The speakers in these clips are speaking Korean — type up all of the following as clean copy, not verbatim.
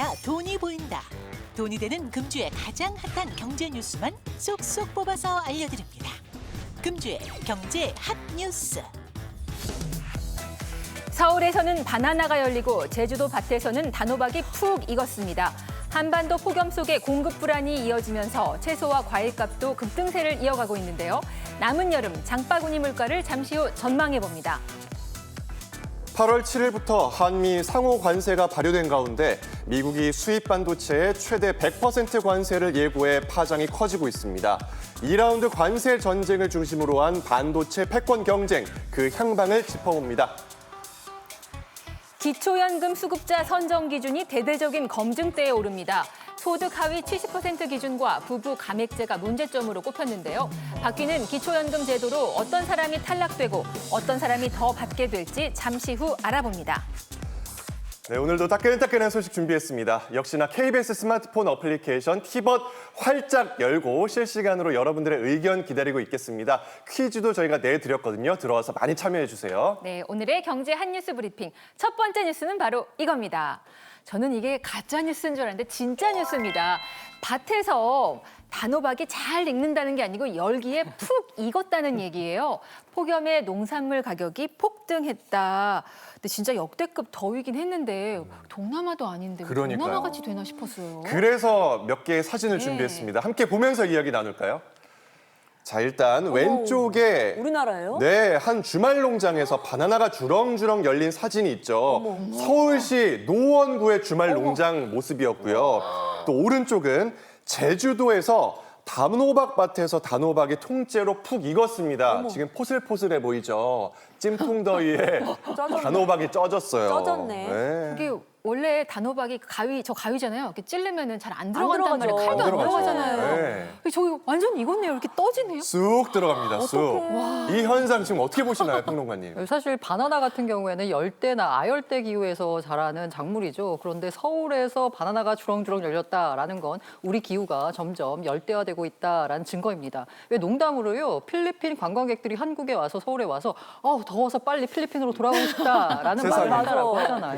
보니까 돈이 보인다. 돈이 되는 금주의 가장 핫한 경제 뉴스만 쏙쏙 뽑아서 알려드립니다. 금주의 경제 핫 뉴스. 서울에서는 바나나가 열리고 제주도 밭에서는 단호박이 푹 익었습니다. 한반도 폭염 속에 공급 불안이 이어지면서 채소와 과일값도 급등세를 이어가고 있는데요. 남은 여름 장바구니 물가를 잠시 후 전망해봅니다. 8월 7일부터 한미 상호 관세가 발효된 가운데 미국이 수입 반도체에 최대 100% 관세를 예고해 파장이 커지고 있습니다. 2라운드 관세 전쟁을 중심으로 한 반도체 패권 경쟁, 그 향방을 짚어봅니다. 기초연금 수급자 선정 기준이 대대적인 검증대에 오릅니다. 소득 하위 70% 기준과 부부 감액제가 문제점으로 꼽혔는데요. 바뀌는 기초연금 제도로 어떤 사람이 탈락되고 어떤 사람이 더 받게 될지 잠시 후 알아봅니다. 네, 오늘도 따끈따끈한 소식 준비했습니다. 역시나 KBS 스마트폰 어플리케이션 티벗 활짝 열고 실시간으로 여러분들의 의견 기다리고 있겠습니다. 퀴즈도 저희가 내드렸거든요. 들어와서 많이 참여해 주세요. 네, 오늘의 경제 핫뉴스 브리핑. 첫 번째 뉴스는 바로 이겁니다. 저는 이게 가짜 뉴스인 줄 알았는데 진짜 뉴스입니다. 밭에서 단호박이 잘 익는다는 게 아니고 열기에 푹 익었다는 얘기예요. 폭염에 농산물 가격이 폭등했다. 근데 진짜 역대급 더위긴 했는데 동남아도 아닌데 왜 그러니까요. 동남아같이 되나 싶었어요. 그래서 몇 개의 사진을 네. 준비했습니다. 함께 보면서 이야기 나눌까요? 자, 일단 왼쪽에 우리나라예요? 네, 한 주말 농장에서 바나나가 주렁주렁 열린 사진이 있죠. 서울시 노원구의 주말 농장 모습이었고요. 또 오른쪽은 제주도에서 단호박 밭에서 단호박이 통째로 푹 익었습니다. 지금 포슬포슬해 보이죠? 찜통더위에 단호박이 쪄졌어요. 쪄졌네. 이게 원래 단호박이 저 가위잖아요. 이렇게 찌르면은 잘 안 들어간단 말이에요. 들어가죠. 칼도 안 들어가죠. 들어가잖아요. 네. 저기 완전 익었네요. 이렇게 떠지네요. 쑥 들어갑니다, 쑥. 이 현상 지금 어떻게 보시나요, 평론가님? 사실 바나나 같은 경우에는 열대나 아열대 기후에서 자라는 작물이죠. 그런데 서울에서 바나나가 주렁주렁 열렸다라는 건 우리 기후가 점점 열대화되고 있다라는 증거입니다. 왜 농담으로요. 필리핀 관광객들이 한국에 와서 서울에 와서 더워서 빨리 필리핀으로 돌아가고 싶다라는 세상에. 말을 한다라고 하잖아요.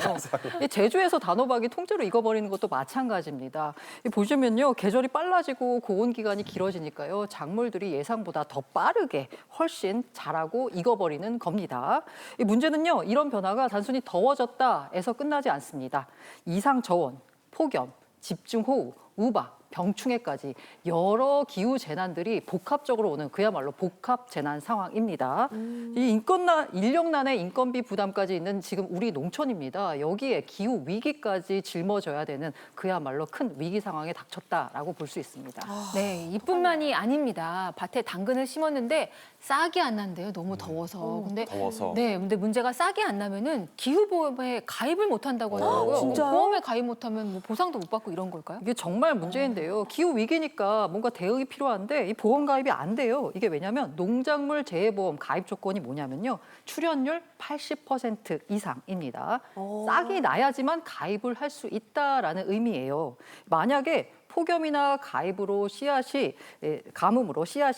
이 제주에서 단호박이 통째로 익어버리는 것도 마찬가지입니다. 보시면요. 계절이 빨라지고 고온 기간이 길어지니까요. 작물들이 예상보다 더 빠르게 훨씬 자라고 익어버리는 겁니다. 이 문제는요. 이런 변화가 단순히 더워졌다에서 끝나지 않습니다. 이상 저온, 폭염, 집중호우, 우박, 병충해까지 여러 기후 재난들이 복합적으로 오는 그야말로 복합 재난 상황입니다. 이 인력난의 인건비 부담까지 있는 지금 우리 농촌입니다. 여기에 기후 위기까지 짊어져야 되는 그야말로 큰 위기 상황에 닥쳤다라고 볼 수 있습니다. 네, 이뿐만이 아닙니다. 밭에 당근을 심었는데 싹이 안 난대요. 너무 더워서. 근데 더워서. 네, 근데 문제가 싹이 안 나면은 기후보험에 가입을 못 한다고 하더라고요. 진짜요? 보험에 가입 못하면 뭐 보상도 못 받고 이런 걸까요? 이게 정말 문제인데요. 기후 위기니까 뭔가 대응이 필요한데 이 보험 가입이 안 돼요. 이게 왜냐하면 농작물 재해보험 가입 조건이 뭐냐면요. 출연율 80% 이상입니다. 싹이 나야지만 가입을 할 수 있다라는 의미예요. 만약에 폭염이나 가뭄으로 씨앗이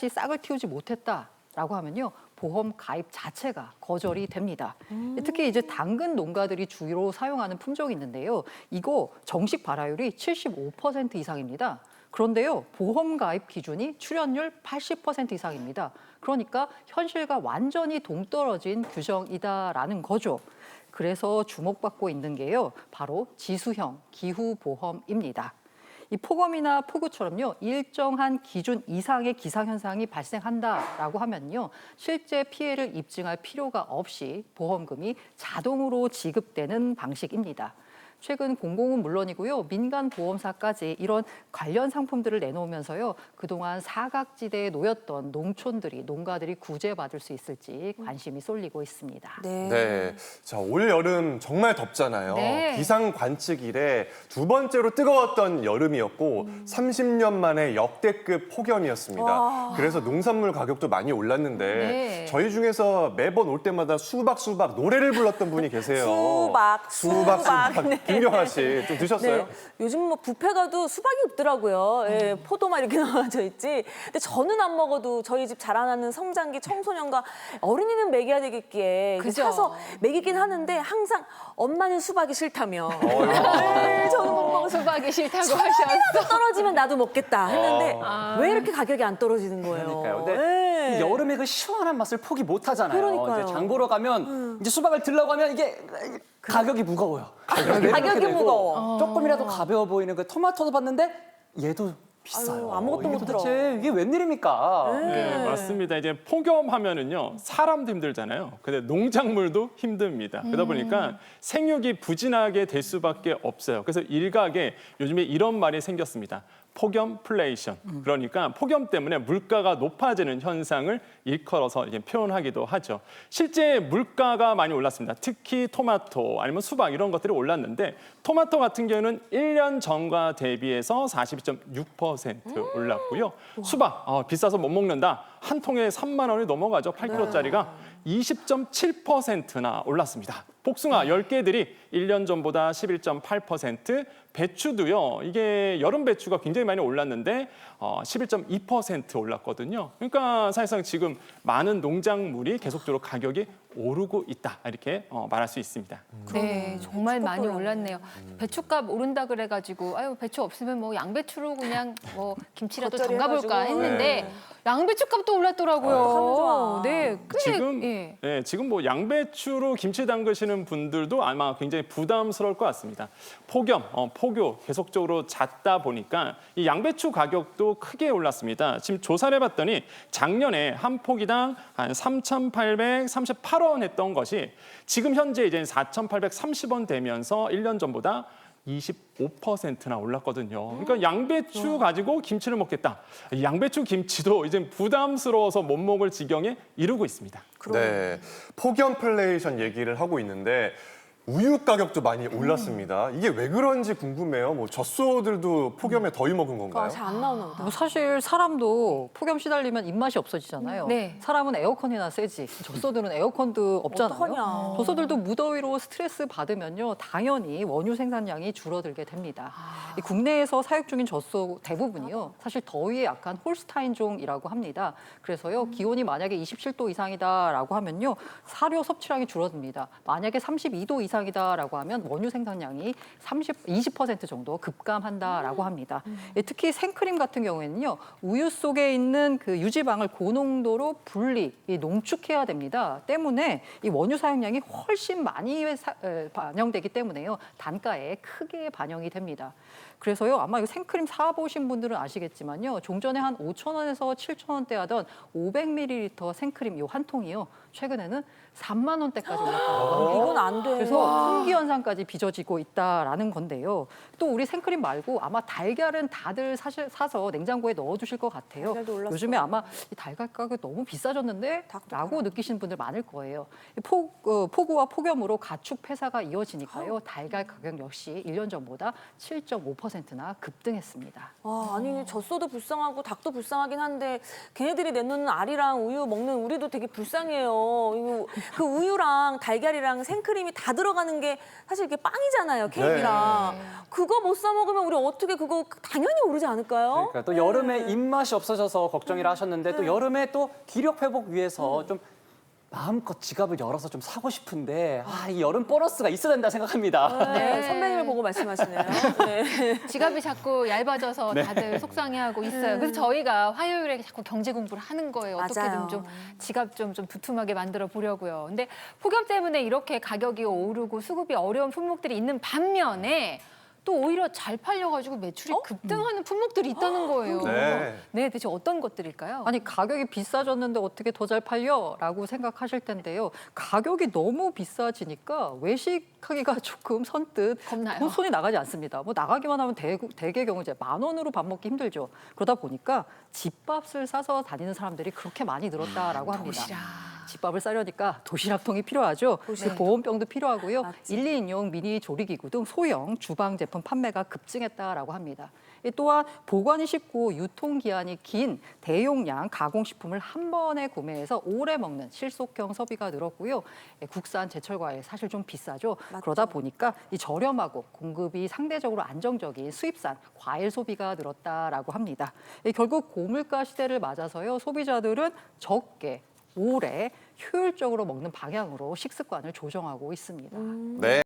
싹을 틔우지 못했다라고 하면요. 보험 가입 자체가 거절이 됩니다. 특히 이제 당근 농가들이 주로 사용하는 품종이 있는데요. 이거 정식 발화율이 75% 이상입니다. 그런데요, 보험 가입 기준이 출연율 80% 이상입니다. 그러니까 현실과 완전히 동떨어진 규정이다라는 거죠. 그래서 주목받고 있는 게요, 바로 지수형 기후보험입니다. 이 폭염이나 폭우처럼요 일정한 기준 이상의 기상현상이 발생한다라고 하면요 실제 피해를 입증할 필요가 없이 보험금이 자동으로 지급되는 방식입니다. 최근 공공은 물론이고요 민간 보험사까지 이런 관련 상품들을 내놓으면서요 그동안 사각지대에 놓였던 농가들이 구제받을 수 있을지 관심이 쏠리고 있습니다. 네. 자, 올 여름 정말 덥잖아요. 네. 기상 관측 이래 두 번째로 뜨거웠던 여름이었고 30년 만에 역대급 폭염이었습니다. 그래서 농산물 가격도 많이 올랐는데 네. 저희 중에서 매번 올 때마다 수박 노래를 불렀던 분이 계세요. 수박. 수박. 김경아 씨 좀 드셨어요? 네. 요즘 뭐 뷔페 가도 수박이 없더라고요. 예, 포도만 이렇게 나와져 있지. 근데 저는 안 먹어도 저희 집 자라나는 성장기 청소년과 어린이는 먹여야 되겠기에 이제 그죠. 사서 먹이긴 하는데 항상 엄마는 수박이 싫다며. 네, 저는 못 먹어서 수박이 싫다고 하셨어. 떨어지면 나도 먹겠다 했는데 왜 이렇게 가격이 안 떨어지는 거예요? 그러니까요. 근데 네. 이 여름에 그 시원한 맛을 포기 못 하잖아요. 그러니까요. 이제 장 보러 가면 이제 수박을 들라고 하면 이게 가격이 무거워요. 가격이 무거워. 조금이라도 가벼워 보이는 그 토마토도 봤는데 얘도 비싸요. 아유, 아무것도 이게 못 들어. 도대체 이게 웬일입니까? 네, 맞습니다. 이제 폭염하면은요 사람도 힘들잖아요. 근데 농작물도 힘듭니다. 그러다 보니까 생육이 부진하게 될 수밖에 없어요. 그래서 일각에 요즘에 이런 말이 생겼습니다. 폭염플레이션. 그러니까 폭염 때문에 물가가 높아지는 현상을 일컬어서 이제 표현하기도 하죠. 실제 물가가 많이 올랐습니다. 특히 토마토 아니면 수박 이런 것들이 올랐는데 토마토 같은 경우는 1년 전과 대비해서 42.6% 올랐고요. 수박 비싸서 못 먹는다. 한 통에 3만 원이 넘어가죠. 8kg짜리가 20.7%나 올랐습니다. 복숭아 10개들이 1년 전보다 11.8%, 배추도요. 이게 여름 배추가 굉장히 많이 올랐는데 11.2% 올랐거든요. 그러니까 사실상 지금 많은 농작물이 계속적으로 가격이 오르고 있다. 이렇게 말할 수 있습니다. 네, 정말 많이 올랐네. 올랐네요. 배추값 오른다 그래가지고 아유 배추 없으면 뭐 양배추로 그냥 뭐 김치라도 겉절이 담가볼까 해가지고. 했는데 양배추값도 올랐더라고요. 하면 좋아. 네, 꽤 지금 예. 지금 뭐 양배추로 김치 담그시는 분들도 아마 굉장히 부담스러울 것 같습니다. 폭염, 폭우 계속적으로 잦다 보니까 이 양배추 가격도 크게 올랐습니다. 지금 조사를 해봤더니 작년에 한 포기당 한 3,838원 했던 것이 지금 현재 이제 4,830원 되면서 1년 전보다 25%나 올랐거든요. 그러니까 양배추 가지고 김치를 먹겠다. 이 양배추 김치도 이제 부담스러워서 못 먹을 지경에 이르고 있습니다. 네, 폭염플레이션 얘기를 하고 있는데 우유 가격도 많이 올랐습니다. 이게 왜 그런지 궁금해요. 뭐 젖소들도 폭염에 더위 먹은 건가요? 잘 안 나오나 보다. 뭐 사실 사람도 폭염 시달리면 입맛이 없어지잖아요. 네. 사람은 에어컨이나 세지. 젖소들은 에어컨도 없잖아요. 어떡하냐. 젖소들도 무더위로 스트레스 받으면요, 당연히 원유 생산량이 줄어들게 됩니다. 이 국내에서 사육 중인 젖소 대부분이요, 사실 더위에 약한 홀스타인종이라고 합니다. 그래서요, 기온이 만약에 27도 이상이다라고 하면요, 사료 섭취량이 줄어듭니다. 만약에 32도 이상이다라고 하면 원유 생산량이 20% 정도 급감한다라고 합니다. 예, 특히 생크림 같은 경우에는요, 우유 속에 있는 그 유지방을 고농도로 농축해야 됩니다. 때문에 이 원유 사용량이 훨씬 많이 반영되기 때문에요, 단가에 크게 반영이 됩니다. 그래서요, 아마 이거 생크림 사보신 분들은 아시겠지만요, 종전에 한 5,000원에서 7,000원대 하던 500ml 생크림 요 한 통이요, 최근에는 3만 원대까지 올랐다고 합니다. 이건 안 돼. 그래서 품귀 현상까지 빚어지고 있다라는 건데요. 또 우리 생크림 말고 아마 달걀은 다들 사실 사서 냉장고에 넣어두실 것 같아요. 달걀도 올랐어. 요즘에 아마 이 달걀 가격이 너무 비싸졌는데? 라고 느끼시는 분들 많을 거예요. 폭우와 폭염으로 가축 폐사가 이어지니까요. 달걀 가격 역시 1년 전보다 7.5%나 급등했습니다. 아니 젖소도 불쌍하고 닭도 불쌍하긴 한데 걔네들이 내놓는 알이랑 우유 먹는 우리도 되게 불쌍해요. 이거 그 우유랑 달걀이랑 생크림이 다 들어가는 게 사실 이게 빵이잖아요, 케이크랑. 그거 못 사 먹으면 우리 어떻게 그거 당연히 오르지 않을까요? 그러니까 또 여름에 입맛이 없어져서 걱정이라 하셨는데 또 여름에 또 기력 회복 위해서 좀 마음껏 지갑을 열어서 좀 사고 싶은데 이 여름 보너스가 있어야 된다 생각합니다. 네, 선배님을 보고 말씀하시네요. 네. 지갑이 자꾸 얇아져서 다들 속상해하고 있어요. 그래서 저희가 화요일에 자꾸 경제 공부를 하는 거예요. 맞아요. 어떻게든 좀 지갑 좀 두툼하게 만들어 보려고요. 근데 폭염 때문에 이렇게 가격이 오르고 수급이 어려운 품목들이 있는 반면에 또 오히려 잘 팔려가지고 매출이 급등하는 품목들이 있다는 거예요. 네. 대체 어떤 것들일까요? 아니 가격이 비싸졌는데 어떻게 더 잘 팔려? 라고 생각하실 텐데요. 가격이 너무 비싸지니까 외식하기가 조금 선뜻 겁나요. 손이 나가지 않습니다. 뭐 나가기만 하면 대개 경우 이제 10,000원으로 밥 먹기 힘들죠. 그러다 보니까 집밥을 싸서 다니는 사람들이 그렇게 많이 늘었다라고 합니다. 도시락. 집밥을 싸려니까 도시락통이 필요하죠. 그 보온병도 필요하고요. 맞지. 1, 2인용 미니 조리기구 등 소형 주방 제품 판매가 급증했다라고 합니다. 또한 보관이 쉽고 유통기한이 긴 대용량 가공식품을 한 번에 구매해서 오래 먹는 실속형 소비가 늘었고요. 국산 제철 과일 사실 좀 비싸죠. 그러다 보니까 이 저렴하고 공급이 상대적으로 안정적인 수입산 과일 소비가 늘었다라고 합니다. 결국 고물가 시대를 맞아서요, 소비자들은 적게 오래 효율적으로 먹는 방향으로 식습관을 조정하고 있습니다. 네.